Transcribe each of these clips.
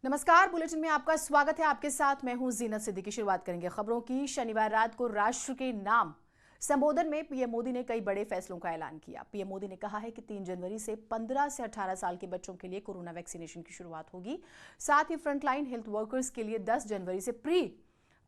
नमस्कार, बुलेटिन में आपका स्वागत है। आपके साथ मैं हूं जीनत सिद्दीकी। शुरुआत करेंगे खबरों की। शनिवार रात को राष्ट्र के नाम संबोधन में पीएम मोदी ने कई बड़े फैसलों का ऐलान किया। पीएम मोदी ने कहा है कि 3 जनवरी से 15 से 18 साल के बच्चों के लिए कोरोना वैक्सीनेशन की शुरुआत होगी। साथ ही फ्रंटलाइन हेल्थ वर्कर्स के लिए 10 जनवरी से प्री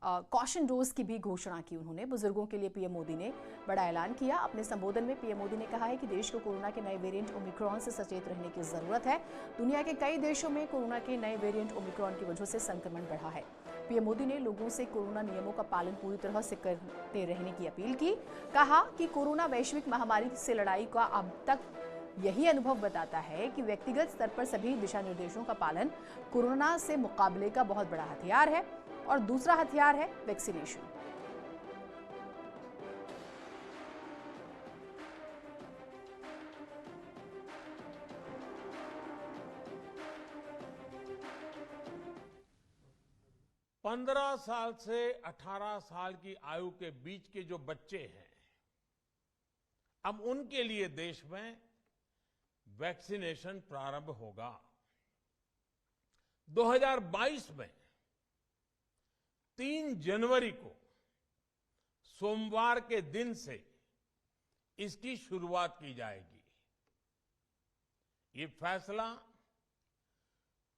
कॉशन डोज की भी घोषणा की। उन्होंने बुजुर्गों के लिए पीएम मोदी ने बड़ा ऐलान किया। अपने संबोधन में पीएम मोदी ने कहा है कि देश को कोरोना के नए वेरिएंट ओमिक्रॉन से सचेत रहने की जरूरत है। दुनिया के कई देशों में कोरोना के नए वेरिएंट ओमिक्रॉन की वजह से संक्रमण बढ़ा है। पीएम मोदी ने लोगों से कोरोना नियमों का पालन पूरी तरह से करते रहने की अपील की। कहा कि कोरोना वैश्विक महामारी से लड़ाई का अब तक यही अनुभव बताता है कि व्यक्तिगत स्तर पर सभी दिशा निर्देशों का पालन कोरोना से मुकाबले का बहुत बड़ा हथियार है। और दूसरा हथियार है वैक्सीनेशन। पंद्रह साल से 18 साल की आयु के बीच के जो बच्चे हैं, अब उनके लिए देश में वैक्सीनेशन प्रारंभ होगा। 2022 में 3 जनवरी को सोमवार के दिन से इसकी शुरुआत की जाएगी। ये फैसला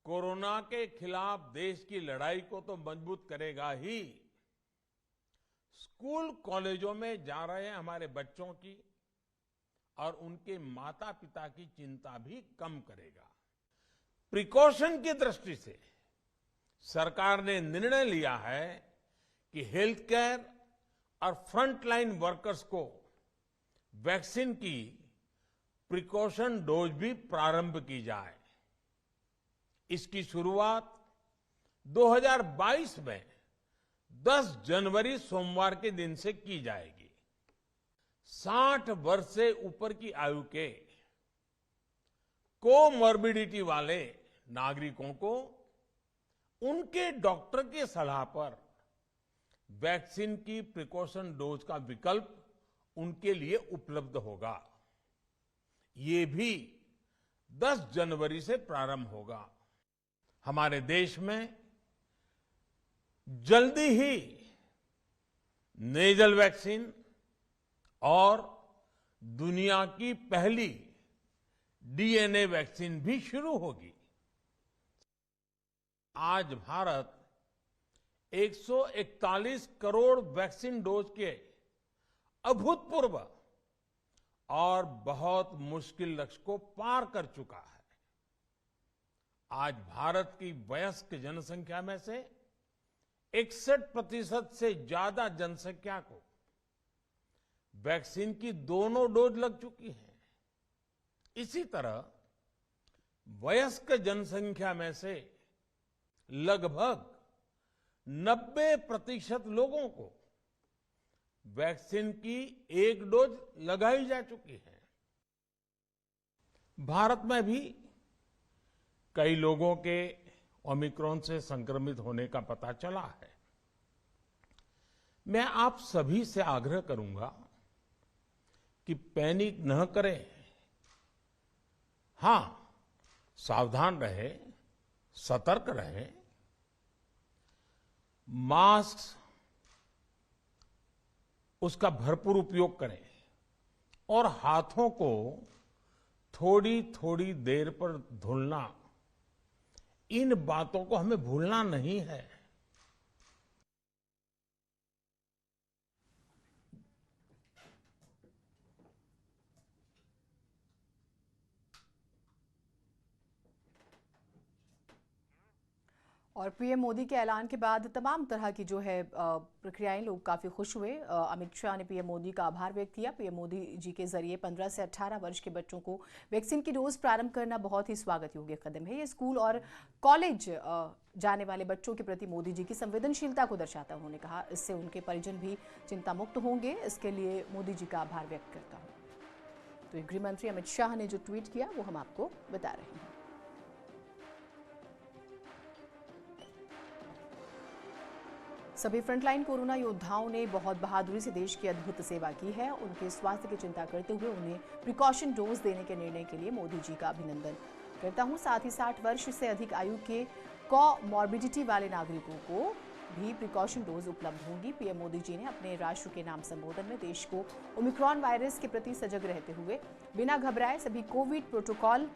कोरोना के खिलाफ देश की लड़ाई को तो मजबूत करेगा ही, स्कूल कॉलेजों में जा रहे हमारे बच्चों की और उनके माता पिता की चिंता भी कम करेगा। प्रिकॉशन की दृष्टि से सरकार ने निर्णय लिया है कि हेल्थ केयर और फ्रंटलाइन वर्कर्स को वैक्सीन की प्रिकॉशन डोज भी प्रारंभ की जाए। इसकी शुरुआत 2022 में 10 जनवरी सोमवार के दिन से की जाएगी। 60 वर्ष से ऊपर की आयु के कोमॉर्बिडिटी वाले नागरिकों को उनके डॉक्टर की सलाह पर वैक्सीन की प्रिकॉशन डोज का विकल्प उनके लिए उपलब्ध होगा। ये भी 10 जनवरी से प्रारंभ होगा। हमारे देश में जल्दी ही नेजल वैक्सीन और दुनिया की पहली डीएनए वैक्सीन भी शुरू होगी। आज भारत 141 करोड़ वैक्सीन डोज के अभूतपूर्व और बहुत मुश्किल लक्ष्य को पार कर चुका है। आज भारत की वयस्क जनसंख्या में से 61% से ज्यादा जनसंख्या को वैक्सीन की दोनों डोज लग चुकी है। इसी तरह वयस्क जनसंख्या में से लगभग 90% लोगों को वैक्सीन की एक डोज लगाई जा चुकी है। भारत में भी कई लोगों के ओमिक्रॉन से संक्रमित होने का पता चला है। मैं आप सभी से आग्रह करूंगा कि पैनिक न करें। हां, सावधान रहे, सतर्क रहे, मास्क उसका भरपूर उपयोग करें और हाथों को थोड़ी थोड़ी देर पर धुलना, इन बातों को हमें भूलना नहीं है। और पीएम मोदी के ऐलान के बाद तमाम तरह की जो है प्रक्रियाएं, लोग काफ़ी खुश हुए। अमित शाह ने पीएम मोदी का आभार व्यक्त किया। पीएम मोदी जी के जरिए 15 से 18 वर्ष के बच्चों को वैक्सीन की डोज प्रारंभ करना बहुत ही स्वागत योग्य कदम है। ये स्कूल और कॉलेज जाने वाले बच्चों के प्रति मोदी जी की संवेदनशीलता को दर्शाता है। उन्होंने कहा इससे उनके परिजन भी चिंता मुक्त होंगे। इसके लिए मोदी जी का आभार व्यक्त करता हूँ। तो गृह मंत्री अमित शाह ने जो ट्वीट किया वो हम आपको बता रहे हैं। सभी फ्रंटलाइन कोरोना योद्धाओं ने बहुत बहादुरी से देश की अद्भुत सेवा की है। उनके स्वास्थ्य की चिंता करते हुए उन्हें प्रिकॉशन डोज देने के निर्णय के लिए मोदी जी का अभिनंदन करता हूं। साथ ही 60 वर्ष से अधिक आयु के कॉमॉर्बिडिटी वाले नागरिकों को भी प्रिकॉशन डोज उपलब्ध होंगी। पीएम मोदी जी ने अपने राष्ट्र के नाम संबोधन में देश को ओमिक्रॉन वायरस के प्रति सजग रहते हुए बिना घबराए सभी कोविड प्रोटोकॉल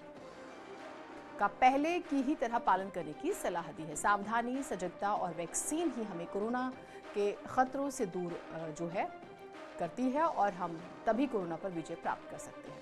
का पहले की ही तरह पालन करने की सलाह दी है। सावधानी, सजगता और वैक्सीन ही हमें कोरोना के खतरों से दूर जो है करती है और हम तभी कोरोना पर विजय प्राप्त कर सकते हैं।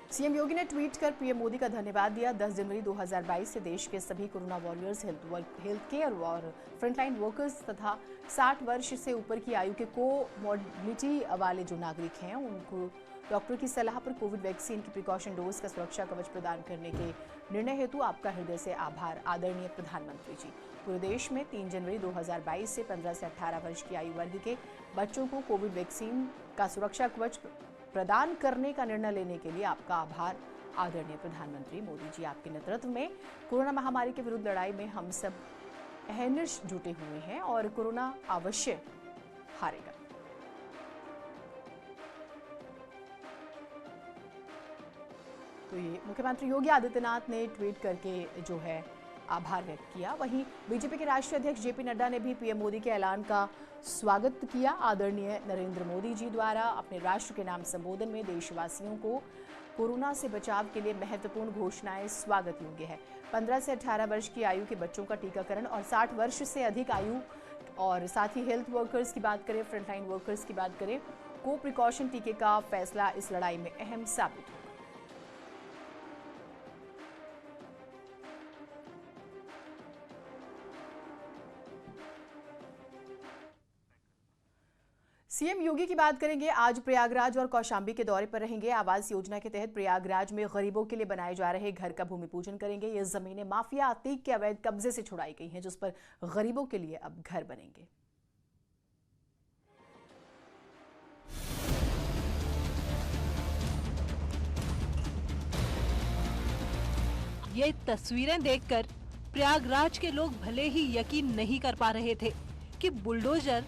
सीएम योगी ने ट्वीट कर पीएम मोदी का धन्यवाद दिया। 10 जनवरी 2022 से देश के सभी कोरोना वॉरियर्स, हेल्थ केयर और फ्रंटलाइन वर्कर्स तथा 60 वर्ष से ऊपर की आयु के कोमॉर्बिडिटी वाले जो नागरिक हैं उनको डॉक्टर की सलाह पर कोविड वैक्सीन की प्रिकॉशन डोज का सुरक्षा कवच प्रदान करने के निर्णय हेतु आपका हृदय से आभार आदरणीय प्रधानमंत्री जी। पूरे देश में 3 जनवरी 2022 से 15 से 18 वर्ष की आयु वर्ग के बच्चों को कोविड वैक्सीन का सुरक्षा कवच प्रदान करने का निर्णय लेने के लिए आपका आभार आदरणीय प्रधानमंत्री मोदी जी। आपके नेतृत्व में कोरोना महामारी के विरुद्ध लड़ाई में हम सब अहर्निश जुटे हुए हैं और कोरोना अवश्य हारेगा। तो ये मुख्यमंत्री योगी आदित्यनाथ ने ट्वीट करके जो है आभार व्यक्त किया। वहीं बीजेपी के राष्ट्रीय अध्यक्ष जेपी नड्डा ने भी पीएम मोदी के ऐलान का स्वागत किया। आदरणीय नरेंद्र मोदी जी द्वारा अपने राष्ट्र के नाम संबोधन में देशवासियों को कोरोना से बचाव के लिए महत्वपूर्ण घोषणाएं स्वागत योग्य है। 15 से 18 वर्ष की आयु के बच्चों का टीकाकरण और 60 वर्ष से अधिक आयु और साथ ही हेल्थ वर्कर्स की बात करें, फ्रंटलाइन वर्कर्स की बात करें, को प्रिकॉशन टीके का फैसला इस लड़ाई में अहम साबित होगा। सीएम योगी की बात करेंगे। आज प्रयागराज और कौशांबी के दौरे पर रहेंगे। आवास योजना के तहत प्रयागराज में गरीबों के लिए बनाए जा रहे घर का भूमि पूजन करेंगे। ये जमीनें माफिया अतीक के अवैध कब्जे से छुड़ाई गई हैं, जिस पर गरीबों के लिए अब घर बनेंगे। ये तस्वीरें देखकर प्रयागराज के लोग भले ही यकीन नहीं कर पा रहे थे कि बुलडोजर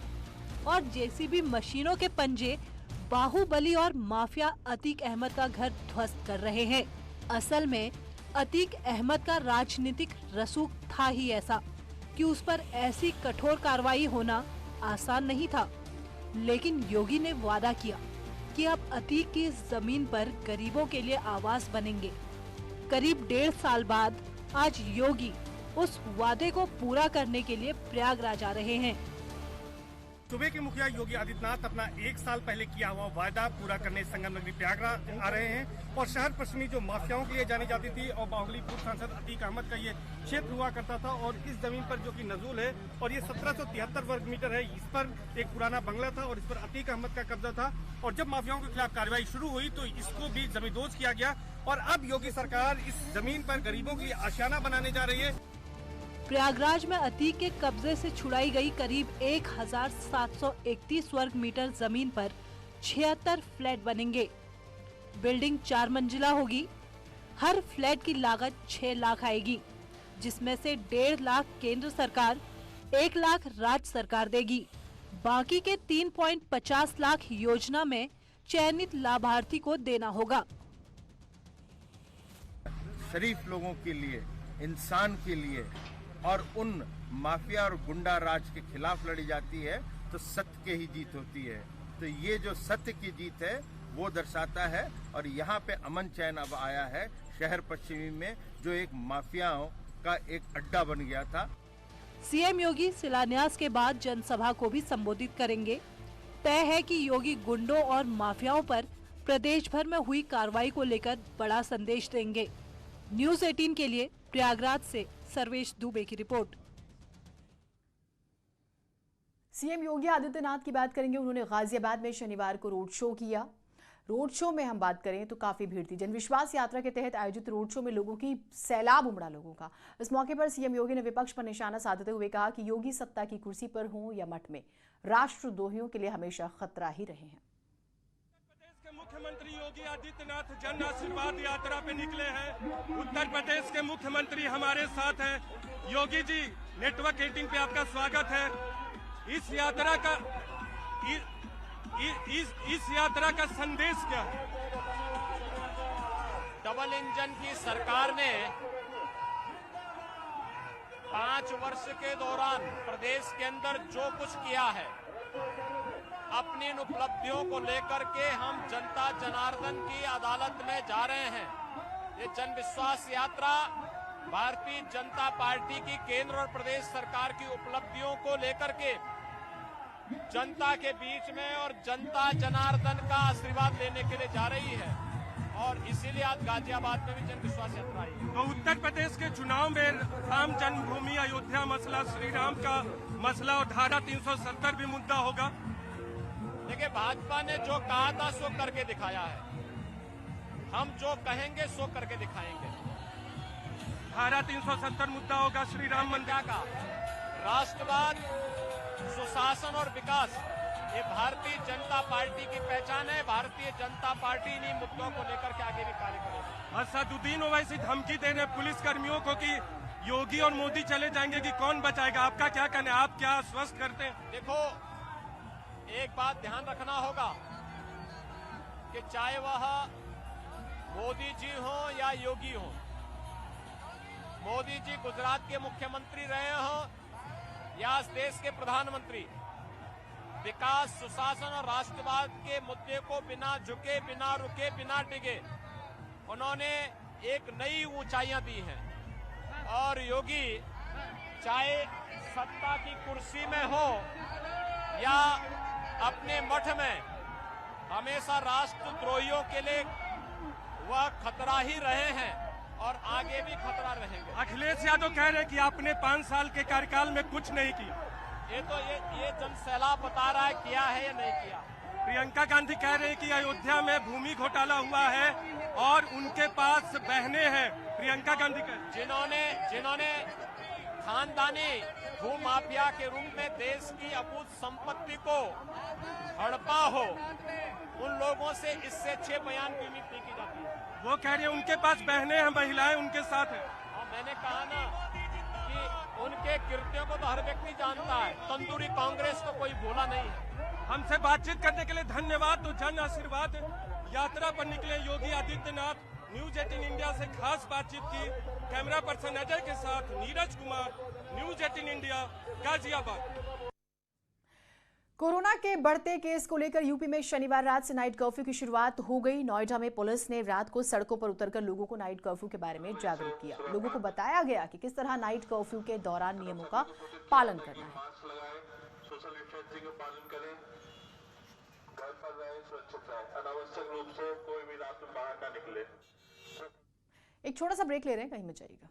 और जेसीबी मशीनों के पंजे बाहुबली और माफिया अतीक अहमद का घर ध्वस्त कर रहे हैं। असल में अतीक अहमद का राजनीतिक रसूख था ही ऐसा कि उस पर ऐसी कठोर कार्रवाई होना आसान नहीं था। लेकिन योगी ने वादा किया कि अब अतीक की जमीन पर गरीबों के लिए आवास बनेंगे। करीब 1.5 साल बाद आज योगी उस वादे को पूरा करने के लिए प्रयागराज आ रहे हैं। सूबे के मुखिया योगी आदित्यनाथ अपना 1 साल पहले किया हुआ वायदा पूरा करने संगम नगरी प्रयागराज आ रहे हैं और शहर पश्चिमी जो माफियाओं के लिए जानी जाती थी और बाहुबली पूर्व सांसद अतीक अहमद का ये क्षेत्र हुआ करता था और इस जमीन पर जो कि नजूल है और ये 1773 वर्ग मीटर है, इस पर एक पुराना बंगला था और इस पर अतीक अहमद का कब्जा था। और जब माफियाओं के खिलाफ कार्रवाई शुरू हुई तो इसको भी जमींदोज किया गया और अब योगी सरकार इस जमीन पर गरीबों के लिए आशियाना बनाने जा रही है। प्रयागराज में अतीक के कब्जे से छुड़ाई गई करीब 1731 वर्ग मीटर जमीन पर 76 फ्लैट बनेंगे। बिल्डिंग 4 मंजिला होगी। हर फ्लैट की लागत 6 लाख आएगी, जिसमें से 1.5 लाख केंद्र सरकार, 1 लाख राज्य सरकार देगी। बाकी के 3.50 लाख योजना में चयनित लाभार्थी को देना होगा। शरीफ लोगों के लिए, इंसान के लिए और उन माफिया और गुंडा राज के खिलाफ लड़ी जाती है तो सत्य की ही जीत होती है। तो ये जो सत्य की जीत है वो दर्शाता है और यहाँ पे अमन चैन अब आया है शहर पश्चिमी में, जो एक माफियाओं का एक अड्डा बन गया था। सीएम योगी शिलान्यास के बाद जनसभा को भी संबोधित करेंगे। तय है कि योगी गुंडों और माफियाओं पर प्रदेश भर में हुई कार्रवाई को लेकर बड़ा संदेश देंगे। न्यूज़ 18 के लिए प्रयागराज से सर्वेश दुबे की रिपोर्ट। सीएम योगी आदित्यनाथ की बात करेंगे। उन्होंने गाजियाबाद में शनिवार को रोड शो किया। रोड शो में हम बात करें तो काफी भीड़ थी। जनविश्वास यात्रा के तहत आयोजित रोड शो में लोगों की सैलाब उमड़ा लोगों का। इस मौके पर सीएम योगी ने विपक्ष पर निशाना साधते हुए कहा कि योगी सत्ता की कुर्सी पर हों या मठ में, राष्ट्रद्रोहियों के लिए हमेशा खतरा ही रहे हैं। मुख्यमंत्री योगी आदित्यनाथ जन आशीर्वाद यात्रा पे निकले हैं। उत्तर प्रदेश के मुख्यमंत्री हमारे साथ हैं। योगी जी, नेटवर्क 18 पे आपका स्वागत है। इस यात्रा का संदेश क्या है? डबल इंजन की सरकार ने 5 वर्ष के दौरान प्रदेश के अंदर जो कुछ किया है, अपनी इन उपलब्धियों को लेकर के हम जनता जनार्दन की अदालत में जा रहे हैं। ये जन विश्वास यात्रा भारतीय जनता पार्टी की केंद्र और प्रदेश सरकार की उपलब्धियों को लेकर के जनता के बीच में और जनता जनार्दन का आशीर्वाद लेने के लिए जा रही है, और इसीलिए आज गाजियाबाद में भी जन विश्वास यात्रा आई है। तो उत्तर प्रदेश के चुनाव में राम जन्मभूमि अयोध्या मसला, श्री राम का मसला और धारा 370 भी मुद्दा होगा। देखिए, भाजपा ने जो कहा था सो करके दिखाया है, हम जो कहेंगे सो करके दिखाएंगे। धारा 370 मुद्दा होगा, श्री राम मंदिर का राष्ट्रवाद, सुशासन और विकास, ये भारतीय जनता पार्टी की पहचान है। भारतीय जनता पार्टी इन्हीं मुद्दों को लेकर के आगे भी कार्य करेगी। असदुद्दीन ओवैसी धमकी दे रहे पुलिस कर्मियों को कि योगी और मोदी चले जाएंगे कि कौन बचाएगा, आपका क्या कहना है, आप क्या आश्वस्त करते हैं? देखो, एक बात ध्यान रखना होगा कि चाहे वह मोदी जी हो या योगी हो, मोदी जी गुजरात के मुख्यमंत्री रहे हो या इस देश के प्रधानमंत्री, विकास, सुशासन और राष्ट्रवाद के मुद्दे को बिना झुके, बिना रुके, बिना डिगे उन्होंने एक नई ऊंचाइयां दी हैं। और योगी चाहे सत्ता की कुर्सी में हो या अपने मठ में, हमेशा राष्ट्रद्रोहियों के लिए वह खतरा ही रहे हैं और आगे भी खतरा रहेंगे। अखिलेश यादव कह रहे हैं कि आपने 5 साल के कार्यकाल में कुछ नहीं किया। ये जन सैलाब बता रहा है किया है या नहीं किया। प्रियंका गांधी कह रहे हैं कि अयोध्या में भूमि घोटाला हुआ है और उनके पास बहनें हैं। प्रियंका गांधी जिन्होंने खानदानी भू माफिया के रूप में देश की अकूत संपत्ति को हड़पा हो, उन लोगों से इससे अच्छे बयान की उम्मीद नहीं की जाती है। वो कह रहे हैं उनके पास बहनें हैं, महिलाएं उनके साथ हैं। और मैंने कहा ना कि उनके कृत्यों को तो हर व्यक्ति जानता है, तंदूरी कांग्रेस को कोई भूला नहीं है। हमसे बातचीत करने के लिए धन्यवाद। तो जन आशीर्वाद यात्रा पर निकले योगी आदित्यनाथ, न्यूज 18 इंडिया से खास बातचीत की। कैमरा पर्सन अजय के साथ Neeraj Kumar, news 18 India, Ghaziabad. Corona के बढ़ते केस को लेकर यूपी में शनिवार रात से नाइट कर्फ्यू की शुरुआत हो गई। नोएडा में पुलिस ने रात को सड़कों पर उतरकर लोगों को नाइट कर्फ्यू के बारे में जागरूक किया। लोगों को बताया गया कि किस तरह नाइट कर्फ्यू के दौरान नियमों का पालन करना है। सोशल डिस्टेंसिंग का पालन करें, घर पर रहें, सुरक्षित रहें, अनावश्यक रूप से कोई भी रात में बाहर ना निकले। एक छोटा सा ब्रेक ले रहे हैं, कहीं मत जाइएगा।